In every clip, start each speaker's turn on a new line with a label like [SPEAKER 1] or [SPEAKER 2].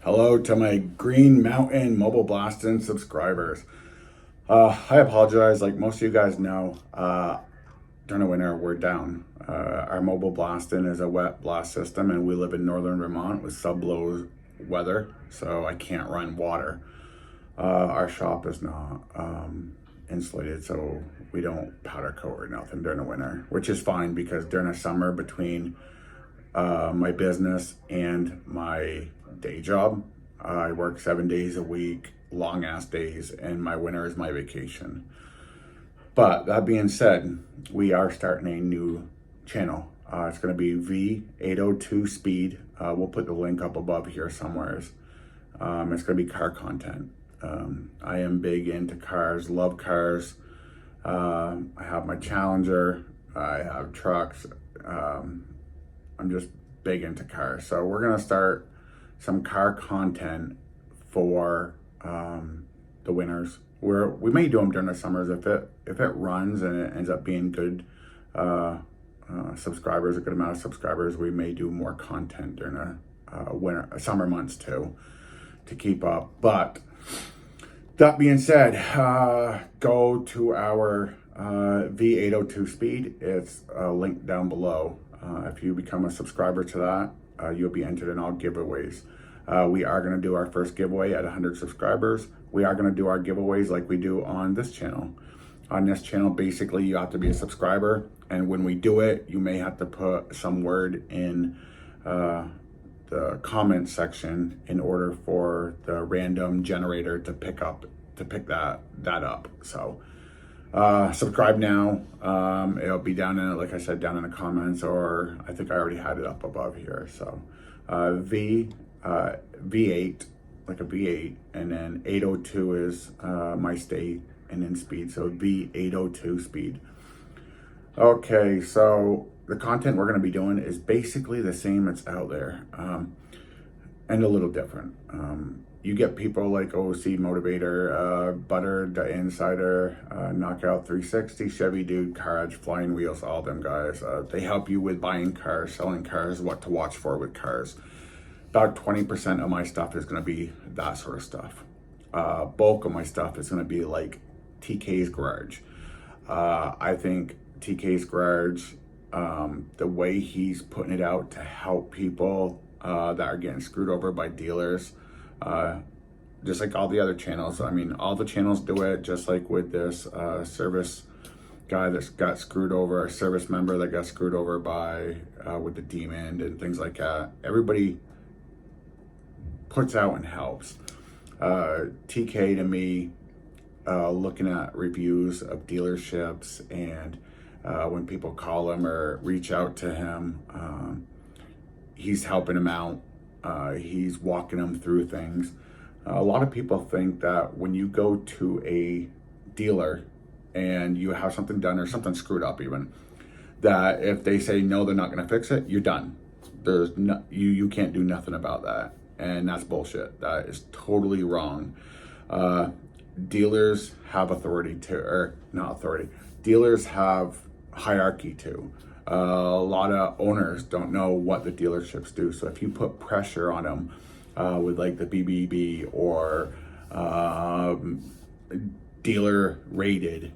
[SPEAKER 1] Hello to my Green Mountain Mobile Blasting subscribers. I apologize. Like most of you guys know, during the winter we're down. Our mobile blasting is a wet blast system, and we live in northern Vermont with sub-low weather, so I can't run water. Our shop is not insulated, so we don't powder coat or nothing during the winter, which is fine because during the summer between my business and my day job. I work 7 days a week, long ass days, and my winter is my vacation. But that being said, we are starting a new channel. It's going to be V802 Speed. We'll put the link up above here somewhere. It's going to be car content. I am big into cars, love cars. I have my Challenger. I have trucks. I'm just big into cars. So we're gonna start some car content for the winters. We may do them during the summers if it runs and it ends up being good subscribers, a good amount of subscribers. We may do more content during the summer months too, to keep up. But that being said, go to our V802 Speed. It's linked down below. If you become a subscriber to that, you'll be entered in all giveaways. We are going to do our first giveaway at 100 subscribers. We are going to do our giveaways like we do on this channel. On this channel, basically, you have to be a subscriber. And when we do it, you may have to put some word in the comment section in order for the random generator to pick that up. So subscribe now. It'll be down in, like I said, down in the comments, or I think I already had it up above here. So V8, like a V8, and then 802 is my state, and then speed. So V802 Speed. Okay, so the content we're going to be doing is basically the same that's out there, and a little different. You get people like OC Motivator, Butter, The Insider, Knockout 360, Chevy Dude, Car Edge, Flying Wheels, all them guys. They help you with buying cars, selling cars, what to watch for with cars. About 20% of my stuff is going to be that sort of stuff. Bulk of my stuff is going to be like TK's Garage. I think TK's Garage, the way he's putting it out to help people that are getting screwed over by dealers, just like all the other channels. I mean, all the channels do it, just like with this service guy that got screwed over, a service member that got screwed over by with the demon and things like that. Everybody puts out and helps. TK, to me, looking at reviews of dealerships and when people call him or reach out to him, he's helping them out. He's walking them through things. A lot of people think that when you go to a dealer and you have something done or something screwed up even, that if they say no, they're not going to fix it, you're done. There's no, you can't do nothing about that. And that's bullshit. That is totally wrong. Dealers have authority to, or not authority, dealers have hierarchy too. A lot of owners don't know what the dealerships do. So if you put pressure on them with like the BBB or dealer rated,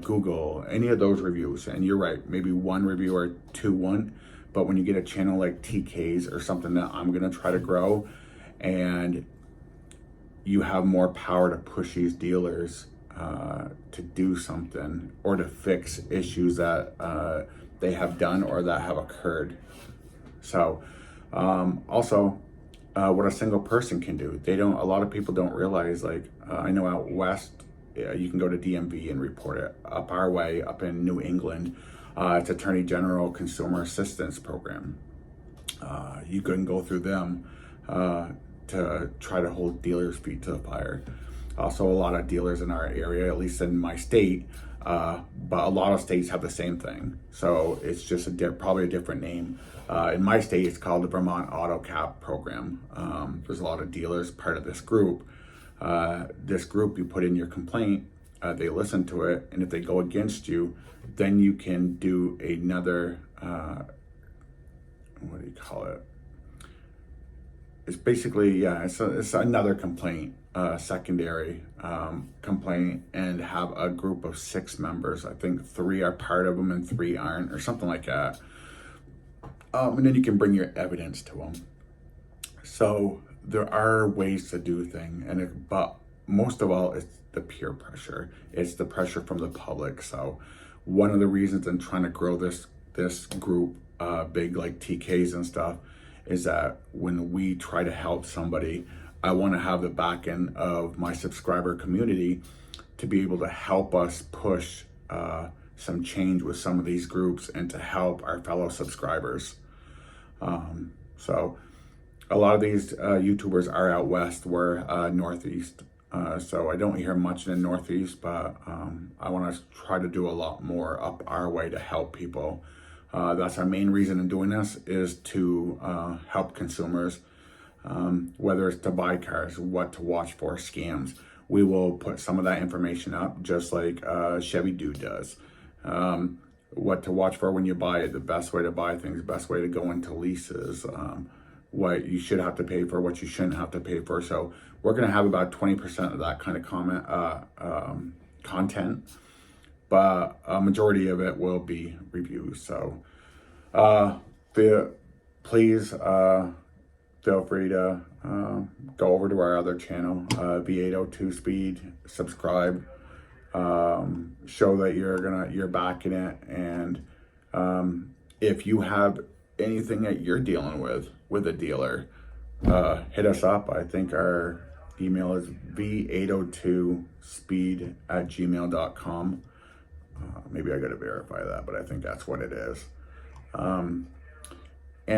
[SPEAKER 1] Google, any of those reviews, and you're right, maybe one review or two won't, but when you get a channel like TK's or something that I'm gonna try to grow, and you have more power to push these dealers to do something or to fix issues that they have done or that have occurred. So also what a single person can do. A lot of people don't realize, like I know out west, you can go to DMV and report it. Up our way, up in New England, it's Attorney General Consumer Assistance Program. You can go through them to try to hold dealers' feet to the fire. Also, a lot of dealers in our area, at least in my state, but a lot of states have the same thing. So it's just probably a different name. In my state, it's called the Vermont Auto Cap Program. There's a lot of dealers part of this group. This group, you put in your complaint, they listen to it, and if they go against you, then you can do another, what do you call it? it's basically, yeah, it's another complaint, secondary complaint, and have a group of 6 members. I think 3 are part of them and 3 aren't, or something like that. And then you can bring your evidence to them. So there are ways to do things, but most of all, it's the peer pressure. It's the pressure from the public. So one of the reasons I'm trying to grow this group, big like TKs and stuff, is that when we try to help somebody, I want to have the back end of my subscriber community to be able to help us push some change with some of these groups and to help our fellow subscribers. So a lot of these YouTubers are out west. We're northeast. So I don't hear much in the northeast, but I want to try to do a lot more up our way to help people. That's our main reason in doing this, is to help consumers, whether it's to buy cars, what to watch for, scams. We will put some of that information up, just like Chevy Dude does. What to watch for when you buy it, the best way to buy things, best way to go into leases, what you should have to pay for, what you shouldn't have to pay for. So we're going to have about 20% of that kind of content, but a majority of it will be reviews. So please feel free to go over to our other channel, V802 Speed, subscribe, show that you're backing it, and if you have anything that you're dealing with a dealer, hit us up. I think our email is v802speed@gmail.com. Maybe I gotta verify that, but I think that's what it is. And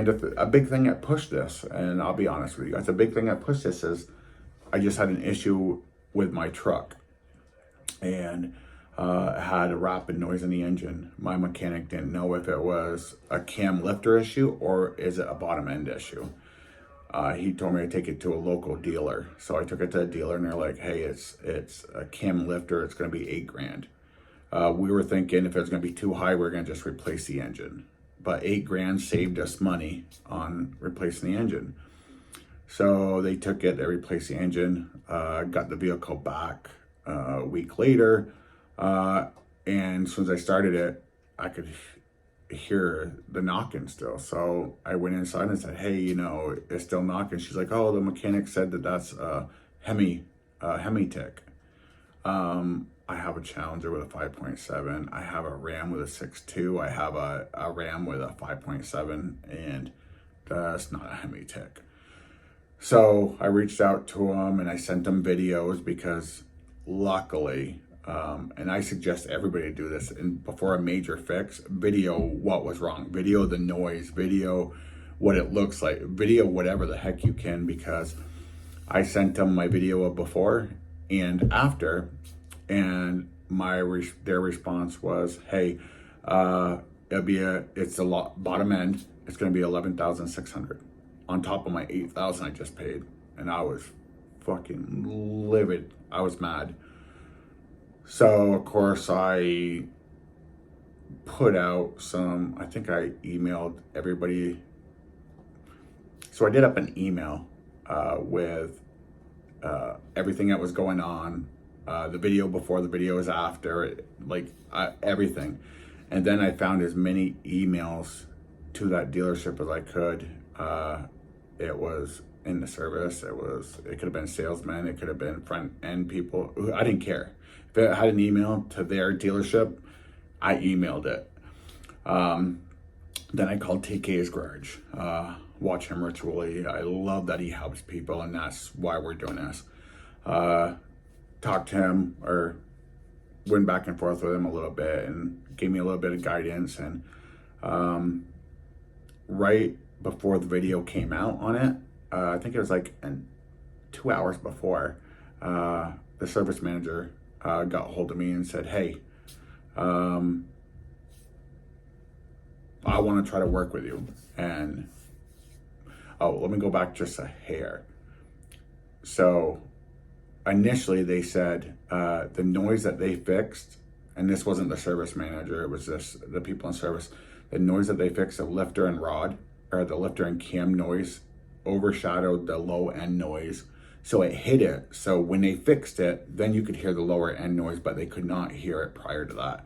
[SPEAKER 1] a big thing that pushed this, and I'll be honest with you guys, a big thing that pushed this is I just had an issue with my truck, and had a rapid noise in the engine. My mechanic didn't know if it was a cam lifter issue or is it a bottom end issue. He told me to take it to a local dealer. So I took it to a dealer and they're like, hey, it's a cam lifter. It's going to be $8,000. We were thinking if it's going to be too high, we're going to just replace the engine. But $8,000 saved us money on replacing the engine. So they took it, they replaced the engine, got the vehicle back a week later. And as soon as I started it, I could hear the knocking still. So I went inside and said, hey, it's still knocking. She's like, oh, the mechanic said that's a Hemi tick. I have a Challenger with a 5.7. I have a Ram with a 6.2. I have a Ram with a 5.7, and that's not a Hemi tick. So I reached out to him and I sent them videos because luckily, and I suggest everybody do this, and before a major fix, video what was wrong, video the noise, video what it looks like, video whatever the heck you can, because I sent them my video of before and after, and their response was, hey, it's a lot bottom end, it's going to be 11,600 on top of my 8,000 I just paid. And I was fucking livid. I was mad. So of course I put out I think I emailed everybody. So I did up an email with everything that was going on, the video before, the videos after, everything. And then I found as many emails to that dealership as I could. It was in the service. It could have been salesmen. It could have been front end people. I didn't care. If it had an email to their dealership, I emailed it. Then I called TK's Garage. Watch him ritually. I love that he helps people, and that's why we're doing this. Talked to him, or went back and forth with him a little bit, and gave me a little bit of guidance. And right before the video came out on it, I think it was 2 hours before, the service manager got hold of me and said, hey, I want to try to work with you. And let me go back just a hair. So initially they said the noise that they fixed, and this wasn't the service manager, it was just the people in service, the noise that they fixed, the lifter and rod, or the lifter and cam noise, overshadowed the low end noise. So it hid it. So when they fixed it, then you could hear the lower end noise, but they could not hear it prior to that.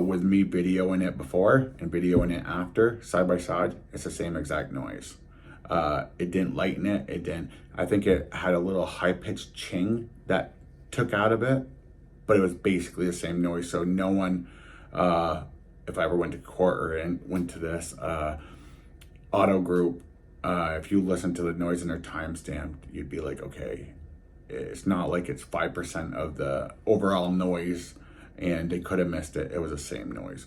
[SPEAKER 1] With me videoing it before and videoing it after, side by side, it's the same exact noise. It didn't lighten it. It didn't. I think it had a little high pitched ching that took out of it, but it was basically the same noise. So no one, if I ever went to court or went to this auto group, if you listen to the noise and they're timestamped, you'd be like, okay, it's not like it's 5% of the overall noise and they could have missed it. It was the same noise.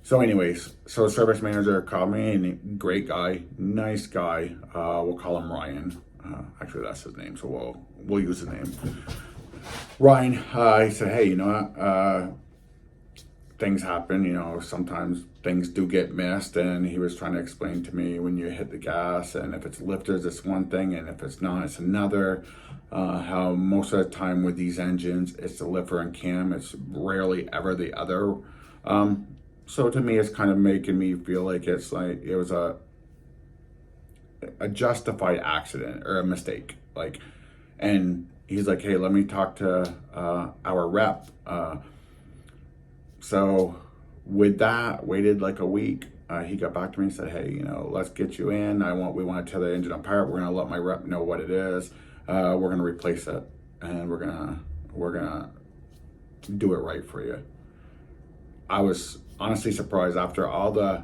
[SPEAKER 1] So anyways, so the service manager called me, and great guy, nice guy. We'll call him Ryan. Actually, that's his name, so we'll use his name. Ryan, he said, hey, you know what? Things happen, you know, sometimes things do get missed, and he was trying to explain to me when you hit the gas, and if it's lifters, it's one thing, and if it's not, it's another. How most of the time with these engines, it's the lifter and cam, it's rarely ever the other. So to me, it's kind of making me feel like it's like it was a justified accident or a mistake. Like, and he's like, hey, let me talk to our rep. So with that, waited like a week. He got back to me and said, hey, you know, let's get you in. We want to tear the engine apart. We're gonna let my rep know what it is. We're gonna replace it, and we're gonna do it right for you. I was honestly surprised after all the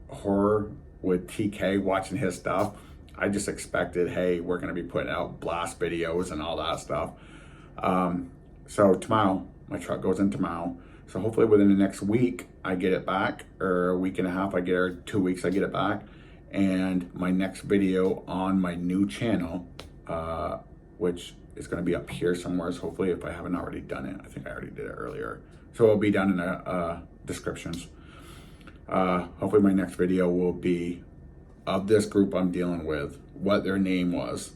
[SPEAKER 1] horror with TK watching his stuff. I just expected, hey, we're gonna be putting out blast videos and all that stuff. So tomorrow, my truck goes in tomorrow. So hopefully within the next week, I get it back, or a week and a half, or 2 weeks, I get it back. And my next video on my new channel, which is gonna be up here somewhere, so hopefully if I haven't already done it, I think I already did it earlier. So it'll be down in the descriptions. Hopefully my next video will be of this group I'm dealing with, what their name was,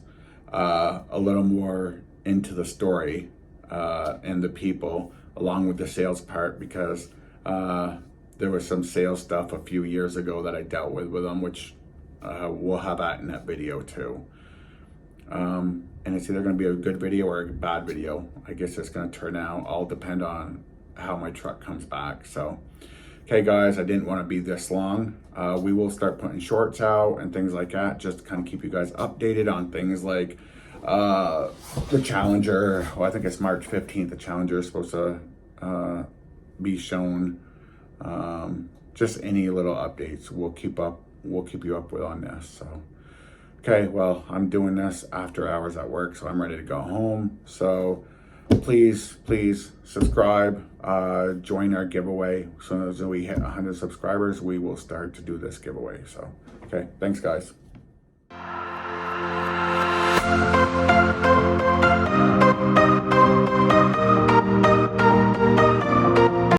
[SPEAKER 1] a little more into the story and the people, along with the sales part, because there was some sales stuff a few years ago that I dealt with them, which we'll have that in that video too. And it's either going to be a good video or a bad video. I guess it's going to turn out, all depend on how my truck comes back. So, okay guys, I didn't want to be this long. We will start putting shorts out and things like that, just to kind of keep you guys updated on things like the Challenger. Well, I think it's March 15th. The Challenger is supposed to be shown. Just any little updates we'll keep you up with on this. So, okay, well, I'm doing this after hours at work, so I'm ready to go home. So please subscribe, join our giveaway. As soon as we hit 100 subscribers, we will start to do this giveaway. So, okay, thanks guys.